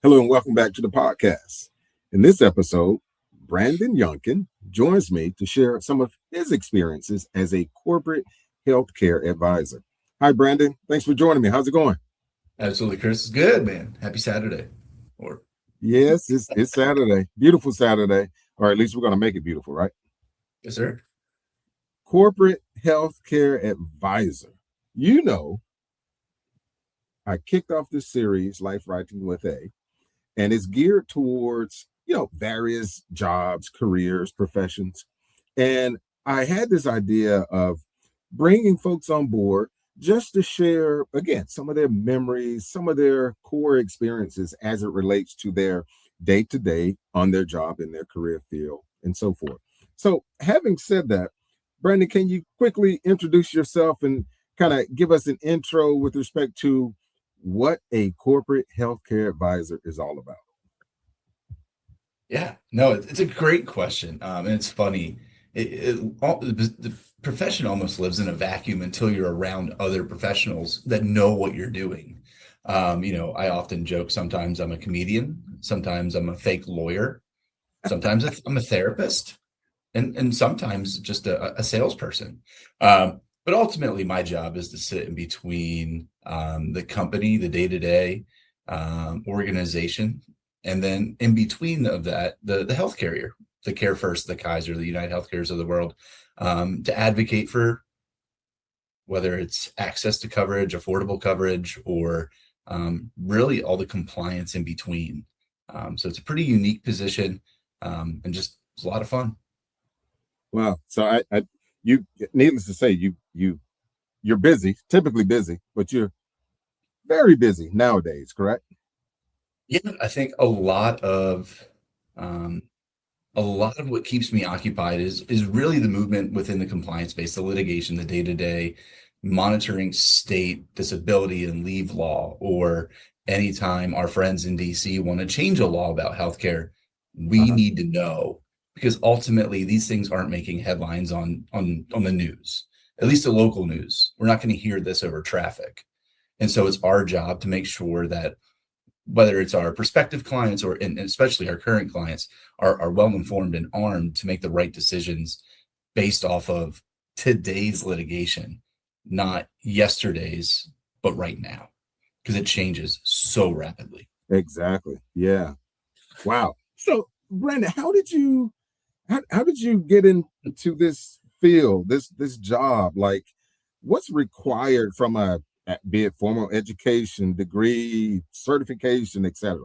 Hello and welcome back to the podcast. In this episode, Brandon Younkin joins me to share some of his experiences as a corporate healthcare advisor. Hi, Brandon. Thanks for joining me. How's it going? Absolutely, Chris. It's good, man. Happy Saturday. Or Yes, it's Saturday. Beautiful Saturday. Or at least we're going to make it beautiful, right? yes, sir. Corporate healthcare advisor. You know, I kicked off this series, Life Writing with A, and it's geared towards various jobs, careers, professions. And I had this idea of bringing folks on board just to share again some of their memories, some of their core experiences as it relates to their day to day on their job in their career field and so forth. So having said that, Brandon, can you quickly introduce yourself and kind of give us an intro with respect to what a corporate healthcare advisor is all about? Yeah, no, it's a great question. And it's funny. The profession almost lives in a vacuum until you're around other professionals that know what you're doing. I often joke sometimes I'm a comedian, sometimes I'm a fake lawyer, sometimes I'm a therapist, and sometimes just a salesperson. But ultimately, my job is to sit in between the company, the day-to-day organization, and then in between of that, the health carrier, the Care First, the Kaiser, the United Healthcares of the world, to advocate for whether it's access to coverage, affordable coverage, or really all the compliance in between. So it's a pretty unique position, and just it's a lot of fun. Wow. So you, needless to say, you're busy, typically busy, but you're very busy nowadays, correct? Yeah, I think um, a lot of what keeps me occupied is really the movement within the compliance space, the litigation, the day-to-day monitoring state disability and leave law, or anytime our friends in DC want to change a law about healthcare, we Uh-huh. need to know because ultimately these things aren't making headlines on the news, at least the local news. We're not going to hear this over traffic. And so it's our job to make sure that whether it's our prospective clients or and especially our current clients are well informed and armed to make the right decisions based off of today's litigation, not yesterday's, but right now, because it changes so rapidly. Exactly. Yeah. Wow. So, Brandon, how did you get into this field, this job? Like, what's required from be it formal education, degree, certification, etc.?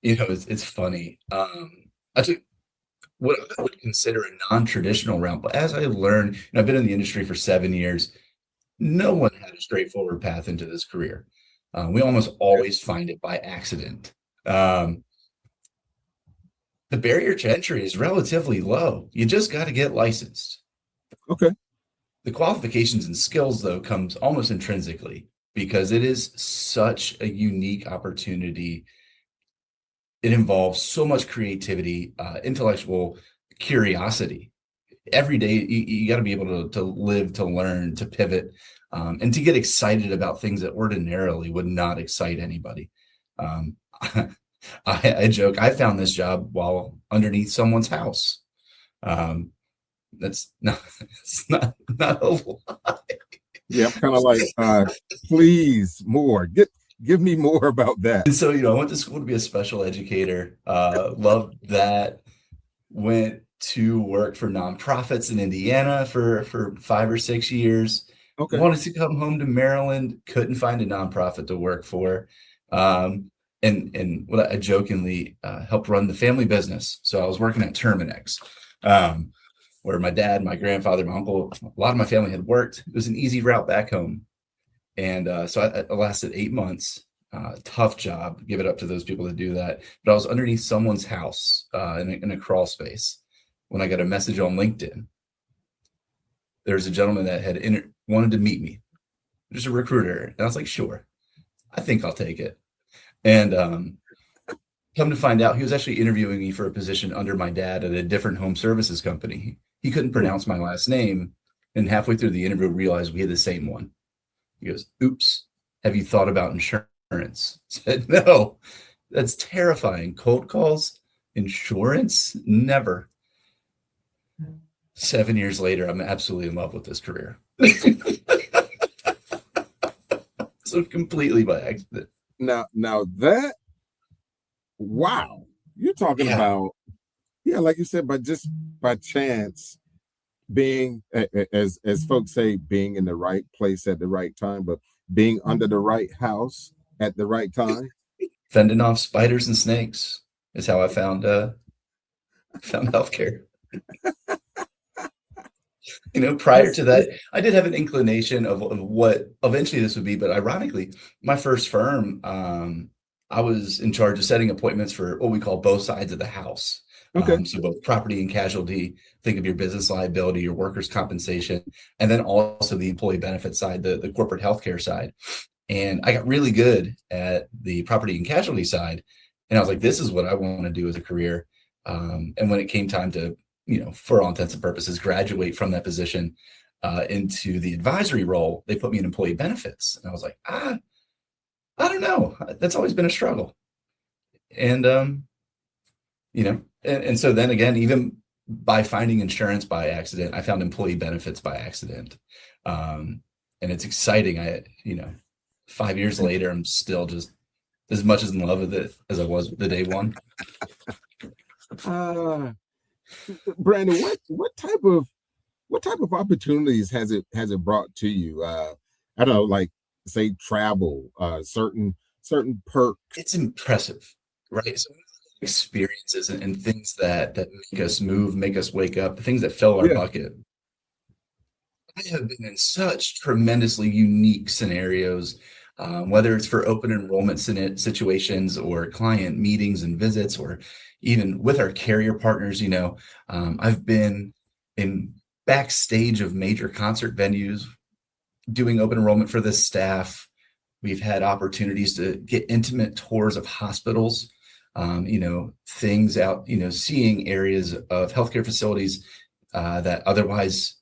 It's funny. I took what I would consider a non-traditional route, but as I learned, I've been in the industry for 7 years. No one had a straightforward path into this career. We almost Okay. always find it by accident. Um, the barrier to entry is relatively low. You just got to get licensed. Okay. The qualifications and skills, though, comes almost intrinsically because it is such a unique opportunity. It involves so much creativity, intellectual curiosity. Every day, you got to be able to live, to learn, to pivot, and to get excited about things that ordinarily would not excite anybody. Um, I joke, I found this job while underneath someone's house. Um, that's not, it's not a lie. Yeah, I'm kind of like, please more. Give me more about that. And so, I went to school to be a special educator. Loved that. Went to work for nonprofits in Indiana for 5 or 6 years. Okay. Wanted to come home to Maryland. Couldn't find a nonprofit to work for. Um, and what I jokingly helped run the family business. So I was working at Terminex, um, where my dad, my grandfather, my uncle, a lot of my family had worked. It was an easy route back home. And so I lasted 8 months. Tough job. Give it up to those people that do that. But I was underneath someone's house in a crawl space when I got a message on LinkedIn. There was a gentleman that wanted to meet me, just a recruiter. And I was like, sure, I think I'll take it. And come to find out, he was actually interviewing me for a position under my dad at a different home services company. He couldn't Hmm. pronounce my last name. And halfway through the interview, realized we had the same one. He goes, oops, have you thought about insurance? I said, no. That's terrifying. Cold calls, insurance, never. 7 years later, I'm absolutely in love with this career. So completely by accident. Now that, wow, you're talking Yeah. about, yeah, like you said, but just by chance, being as folks say, being in the right place at the right time, but being under the right house at the right time. Fending off spiders and snakes is how I found healthcare. Prior to that, I did have an inclination of what eventually this would be, but ironically, my first firm, I was in charge of setting appointments for what we call both sides of the house. Okay. So both property and casualty, think of your business liability, your workers' compensation, and then also the employee benefit side, the corporate healthcare side. And I got really good at the property and casualty side. And I was like, this is what I want to do as a career. And when it came time to, for all intents and purposes, graduate from that position into the advisory role, they put me in employee benefits. And I was like, I don't know. That's always been a struggle. And, and so then again, even by finding insurance by accident, I found employee benefits by accident. And it's exciting. 5 years later, I'm still just as much as in love with it as I was the day one. Uh, Brandon, what type of opportunities has it brought to you? I don't know, like say travel, certain perks. It's impressive, right? So experiences and things that make us move, make us wake up, the things that fill our Yeah. bucket. I have been in such tremendously unique scenarios, whether it's for open enrollment situations or client meetings and visits, or even with our carrier partners. I've been in backstage of major concert venues doing open enrollment for the staff. We've had opportunities to get intimate tours of hospitals, things out, seeing areas of healthcare facilities that otherwise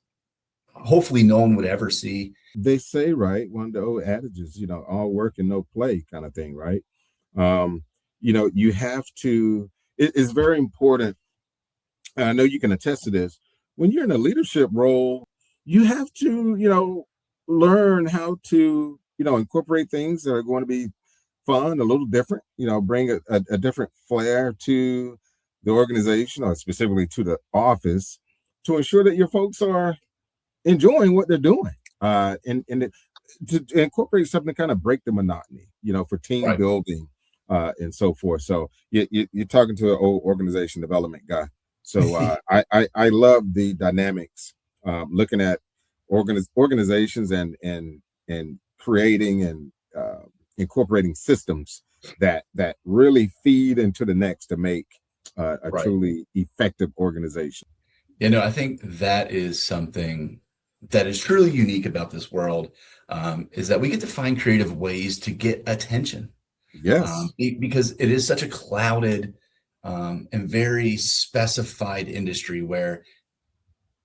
hopefully no one would ever see. They say, right, one of the old adages, all work and no play kind of thing, right? Um, you have to, it's very important. And I know you can attest to this. When you're in a leadership role, you have to, learn how to, incorporate things that are going to be fun, a little different, bring a different flair to the organization or specifically to the office to ensure that your folks are enjoying what they're doing. And to incorporate something to kind of break the monotony, for team Right. building and so forth. So you're talking to an old organization development guy. So I love the dynamics, looking at organizations and creating and incorporating systems that really feed into the next to make a Right. truly effective organization. I think that is something that is truly unique about this world, is that we get to find creative ways to get attention, Yes. because it is such a clouded and very specified industry where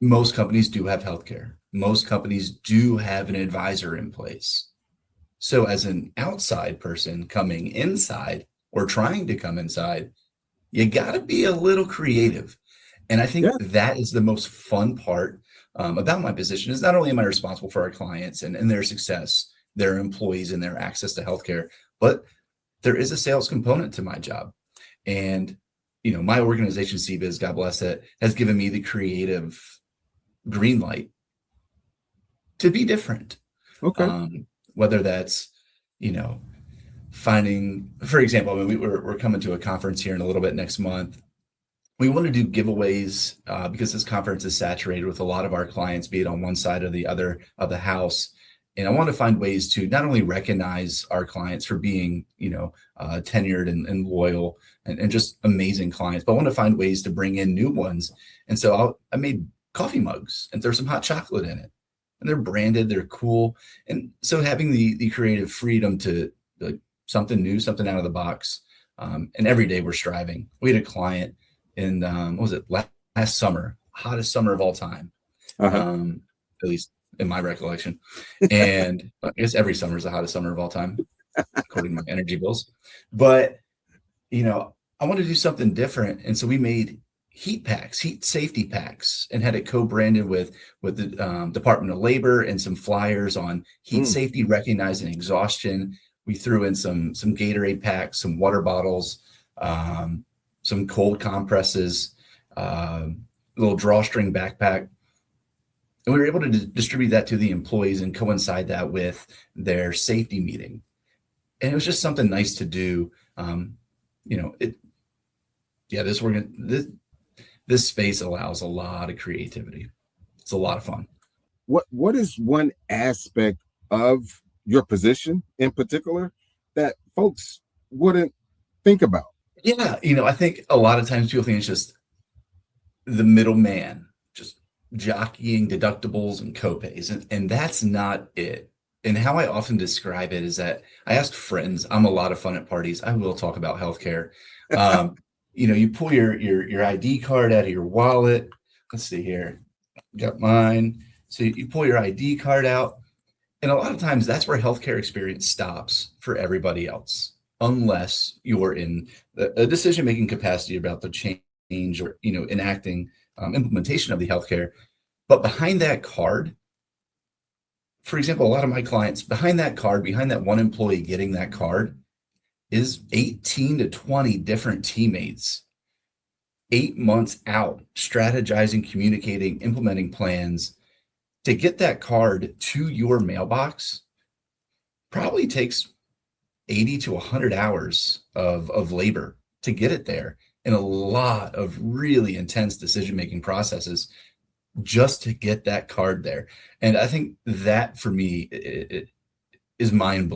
most companies do have healthcare. Most companies do have an advisor in place. So as an outside person coming inside or trying to come inside, you got to be a little creative. And I think Yeah. that is the most fun part about my position, is not only am I responsible for our clients and their success, their employees and their access to healthcare, but there is a sales component to my job. And, my organization, CBiz, God bless it, has given me the creative green light to be different. Okay. Whether that's, you know, finding, for example, I mean, we're coming to a conference here in a little bit next month. We want to do giveaways because this conference is saturated with a lot of our clients, be it on one side or the other of the house. And I want to find ways to not only recognize our clients for being, tenured and loyal and just amazing clients, but I want to find ways to bring in new ones. And so I made coffee mugs and throw some hot chocolate in it. And they're branded, they're cool. And so having the creative freedom to like something new, something out of the box. And every day we're striving. We had a client in what was it, last summer, hottest summer of all time, Uh-huh. at least in my recollection. And I guess every summer is the hottest summer of all time, according to my energy bills. But I want to do something different. And so we made heat packs, heat safety packs, and had it co-branded with the Department of Labor and some flyers on heat Mm. safety, recognizing exhaustion. We threw in some Gatorade packs, some water bottles, um, some cold compresses, a little drawstring backpack. And we were able to distribute that to the employees and coincide that with their safety meeting. And it was just something nice to do. Um, it yeah, this space allows a lot of creativity. It's a lot of fun. What is one aspect of your position in particular that folks wouldn't think about? Yeah, I think a lot of times people think it's just the middleman, just jockeying deductibles and copays, and that's not it. And how I often describe it is that I ask friends, I'm a lot of fun at parties. I will talk about healthcare. Um, you pull your ID card out of your wallet. Let's see here. Got mine. So you pull your ID card out. And a lot of times that's where healthcare experience stops for everybody else, unless you're in a decision-making capacity about the change or, enacting implementation of the healthcare. But behind that card, for example, a lot of my clients, behind that card, behind that one employee getting that card is 18 to 20 different teammates, 8 months out, strategizing, communicating, implementing plans to get that card to your mailbox probably takes 80 to 100 hours of labor to get it there, and a lot of really intense decision making processes just to get that card there. And I think that for me it is mind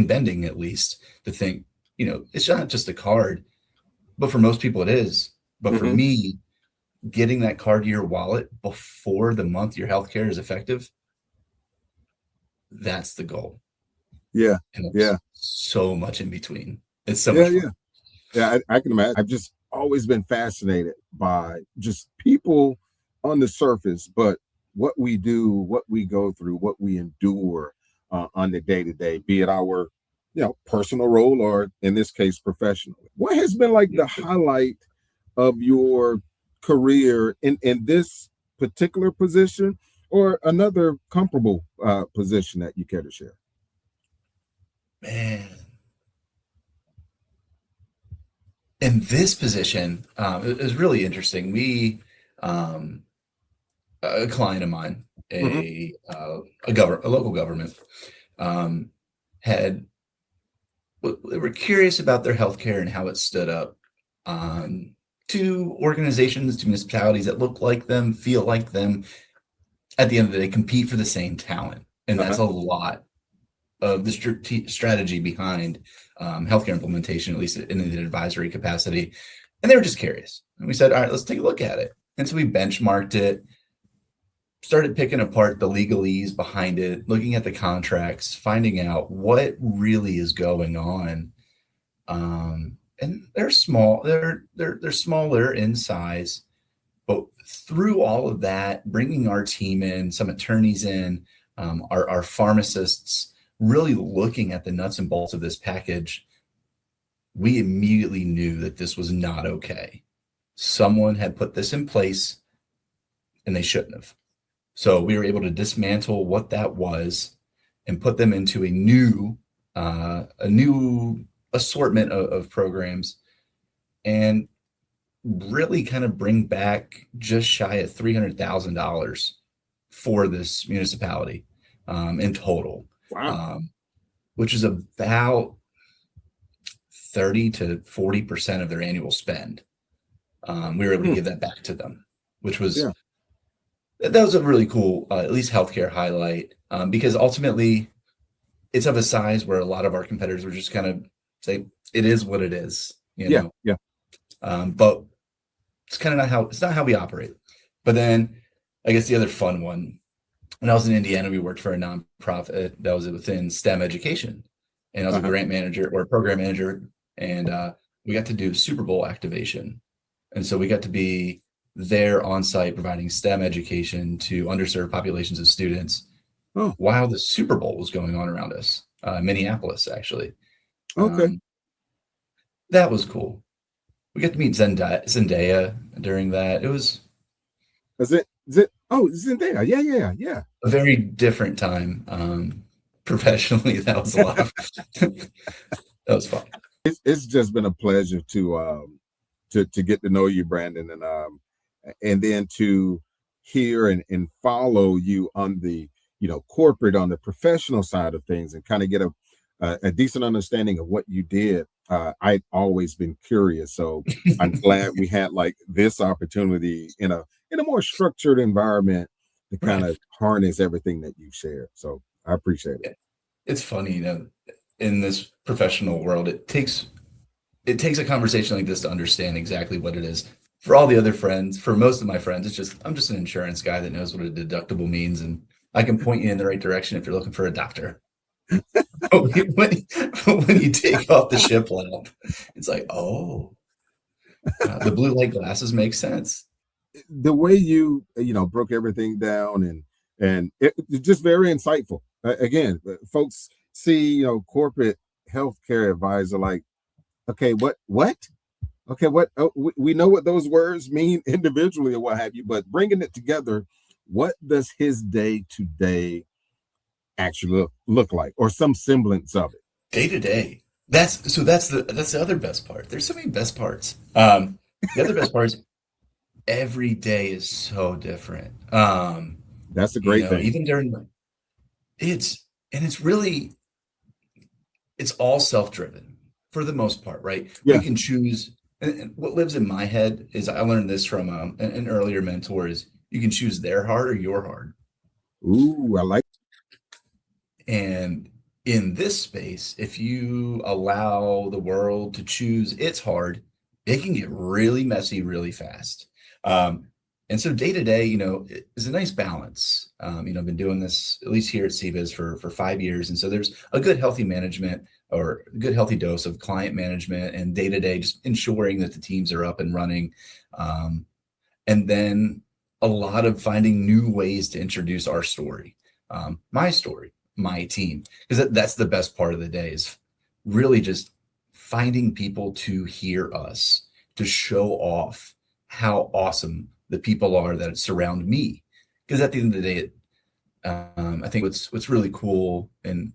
bending, at least, to think, it's not just a card, but for most people it is. But for Hmm. me, getting that card to your wallet before the month your healthcare is effective, that's the goal. Yeah, And yeah, it's so much in between. It's so yeah, much yeah, fun. yeah. I can imagine. I've just always been fascinated by just people on the surface, but what we do, what we go through, what we endure on the day to day, be it our personal role or in this case professional. What has been like the highlight of your career in this particular position or another comparable position that you care to share? Man, in this position, it was really interesting. A client of mine, Hmm. a local government, um, had they were curious about their healthcare and how it stood up, um, to organizations, to municipalities that look like them, feel like them. At the end of the day, compete for the same talent, and that's Uh-huh. a lot of the strategy behind healthcare implementation, at least in the advisory capacity. And they were just curious. And we said, all right, let's take a look at it. And so we benchmarked it, started picking apart the legalese behind it, looking at the contracts, finding out what really is going on. And they're small, they're smaller in size, but through all of that, bringing our team in, some attorneys in, our pharmacists, really looking at the nuts and bolts of this package, we immediately knew that this was not okay. Someone had put this in place and they shouldn't have. So we were able to dismantle what that was and put them into a new assortment of programs, and really kind of bring back just shy of $300,000 for this municipality, in total, Wow. um, which is about 30 to 40% of their annual spend. We were able to Hmm. give that back to them, which was Yeah. that was a really cool, at least healthcare highlight, because ultimately it's of a size where a lot of our competitors would just kind of say it is what it is, Yeah. Yeah. but it's not how we operate. But then I guess the other fun one, when I was in Indiana, we worked for a nonprofit that was within STEM education, and I was a Uh-huh. grant manager or a program manager, and we got to do Super Bowl activation, and so we got to be there on site providing STEM education to underserved populations of students Oh, while the Super Bowl was going on around us, Minneapolis actually. okay. Um, that was cool. We got to meet Zendaya during that. It was Oh, Zendaya. Yeah, yeah, yeah. a very different time. Professionally, that was a lot of that was fun. It's just been a pleasure to get to know you, Brandon, and then to hear and follow you on the corporate, on the professional side of things, and kind of get a decent understanding of what you did. I've always been curious, so I'm glad we had like this opportunity in a more structured environment to kind Right. of harness everything that you shared. So I appreciate it. It's funny, in this professional world, it takes a conversation like this to understand exactly what it is. For all the other friends, for most of my friends, it's just I'm just an insurance guy that knows what a deductible means, and I can point you in the right direction if you're looking for a doctor. when, when you take off the ship lamp, it's like, oh, the blue light glasses make sense. The way you broke everything down, and it's just very insightful. Again, folks see corporate healthcare advisor like, okay, what okay, what we know what those words mean individually or what have you, but bringing it together, what does his day to day actually look like, or some semblance of it? Day to day. That's the other best part. There's so many best parts. The other best part is every day is so different. That's a great thing. Even during it's and it's really it's all self-driven for the most part, right? We Yeah. can choose, and what lives in my head is I learned this from an earlier mentor is you can choose their heart or your heart. Ooh, I like. And in this space, if you allow the world to choose its hard, it can get really messy really fast. Um, and so day to day, is a nice balance. I've been doing this at least here at CVIS for 5 years, and so there's a good healthy management or a good healthy dose of client management and day to day, just ensuring that the teams are up and running, um, and then a lot of finding new ways to introduce our story, my story, my team, because that's the best part of the day is really just finding people to hear us, to show off how awesome the people are that surround me. Because at the end of the day, I think what's really cool and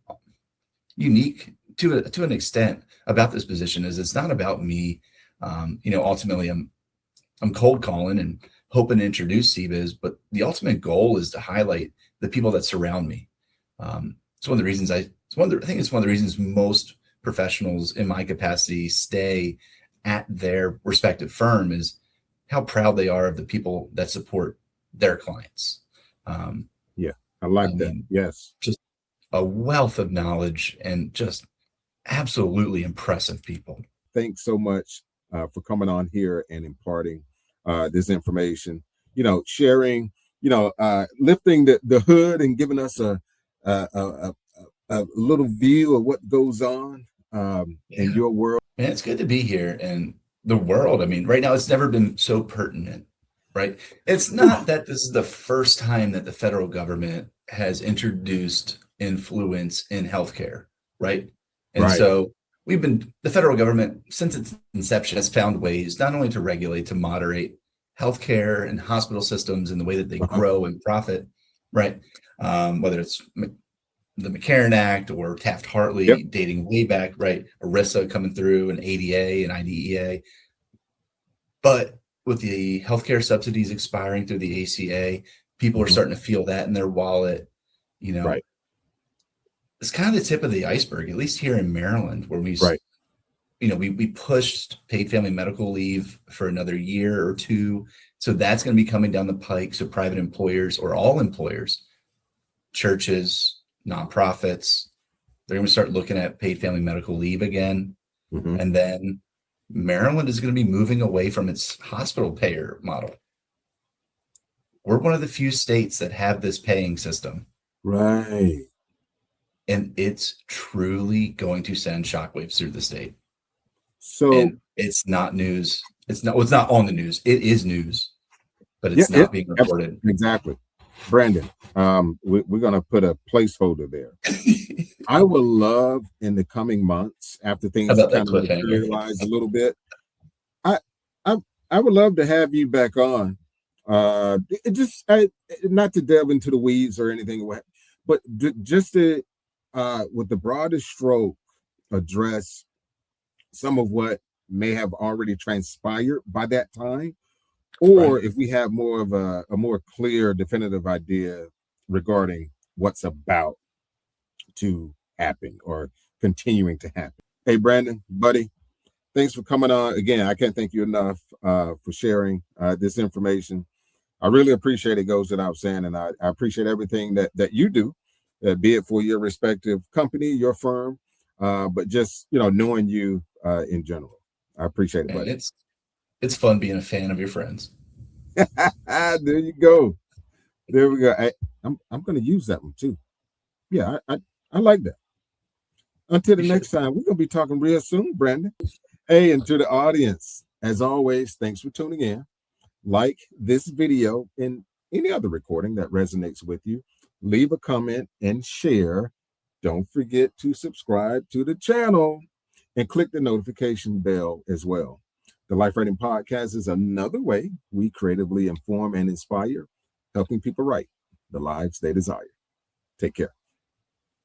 unique to an extent about this position is it's not about me. Ultimately, I'm cold calling and hoping to introduce CBiz, but the ultimate goal is to highlight the people that surround me. It's one of the reasons I think it's one of the reasons most professionals in my capacity stay at their respective firm is how proud they are of the people that support their clients. Um, Yeah, I I like that. mean, Yes. just a wealth of knowledge and just absolutely impressive people. Thanks so much for coming on here and imparting this information. Sharing. Lifting the hood and giving us a, a, a little view of what goes on in Yeah. your world. Man, it's good to be here and the world. I mean, right now it's never been so pertinent, right? It's Whew. not that this is the first time that the federal government has introduced influence in healthcare, right? And Right. so the federal government, since its inception, has found ways not only to regulate, to moderate healthcare and hospital systems and the way that they Uh-huh. grow and profit, right? Whether it's the McCarran Act or Yep. Taft-Hartley dating way back, right? ERISA coming through and ADA and IDEA. But with the healthcare subsidies expiring through the ACA, people are Hmm. starting to feel that in their wallet. You know, Right. it's kind of the tip of the iceberg, at least here in Maryland, where Right. we pushed paid family medical leave for another year or two. So that's going to be coming down the pike. So private employers or all employers, churches, nonprofits, they're going to start looking at paid family medical leave again. Hmm. And then Maryland is going to be moving away from its hospital payer model. We're one of the few states that have this paying system, Right. and it's truly going to send shockwaves through the state. So And it's not news. It's not on the news. It is news, but yeah, it's not being reported. exactly. Brandon, we're going to put a placeholder there. I would love in the coming months, after How things about that kind of cliffhanger? materialize a little bit, I I I would love to have you back on. It just not to delve into the weeds or anything, but just to with the broadest stroke address some of what may have already transpired by that time, or Right. if we have more of a more clear, definitive idea regarding what's about to happen or continuing to happen. Hey, Brandon, buddy, thanks for coming on again. I can't thank you enough for sharing this information. I really appreciate it. Goes without saying, and I appreciate everything that you do, be it for your respective company, your firm, but just knowing you in general. I appreciate it, And buddy. it's fun being a fan of your friends. There you go. There we go. I'm going to use that one too. Yeah, I like that. Until the You should. next time, we're going to be talking real soon, Brandon. Hey, and to the audience, as always, thanks for tuning in. Like this video and any other recording that resonates with you. Leave a comment and share. Don't forget to subscribe to the channel and click the notification bell as well. The Life Writing Podcast is another way we creatively inform and inspire, helping people write the lives they desire. Take care.